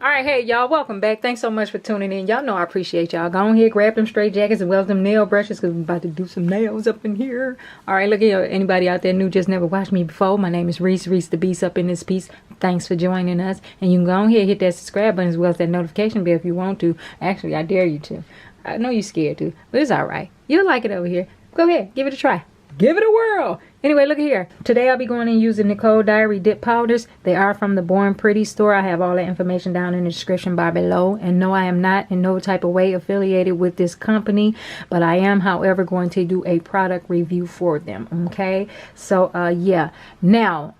Alright, hey y'all, welcome back. Thanks so much for tuning in. Y'all know I appreciate y'all. Go on here, grab them straight jackets as well as them nail brushes because I'm about to do some nails up in here. Alright, look here. Anybody out there new just never watched me before, my name is Reese the Beast up in this piece. Thanks for joining us. And you can go on here, hit that subscribe button as well as that notification bell if you want to. Actually, I dare you to. I know you're scared to, but it's alright. You'll like it over here. Go ahead, give it a try. Give it a whirl. Anyway, look here. Today I'll be going and using Nicole Diary Dip Powders. They are from the Born Pretty store. I have all that information down in the description bar below. And no, I am not in no type of way affiliated with this company. But I am, however, going to do a product review for them. Okay? So, yeah. Now,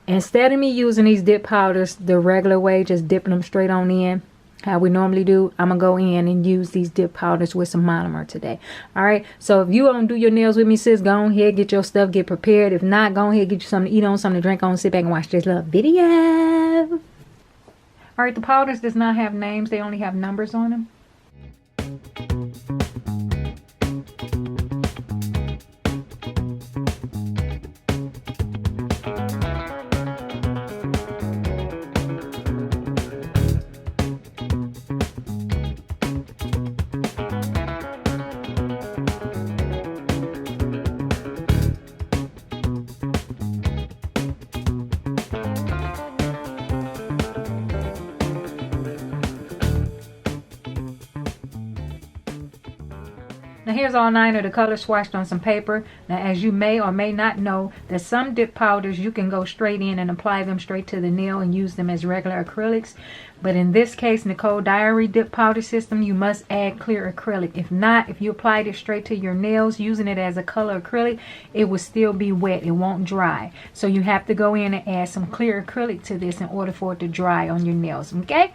instead of me using these dip powders the regular way, just dipping them straight on in, how we normally do, I'm gonna go in and use these dip powders with some monomer today. All right, so if you don't do your nails with me, sis, go on here, get your stuff, get prepared. If not, go on here, get you something to eat on, something to drink on, sit back and watch this little video. All right, the powders does not have names, they only have numbers on them. Now here's all 9 of the colors swatched on some paper. Now as you may or may not know, that some dip powders you can go straight in and apply them straight to the nail and use them as regular acrylics. But in this case, Nicole Diary Dip Powder System, you must add clear acrylic. If not, if you applied it straight to your nails using it as a color acrylic, it will still be wet. It won't dry. So you have to go in and add some clear acrylic to this in order for it to dry on your nails. Okay?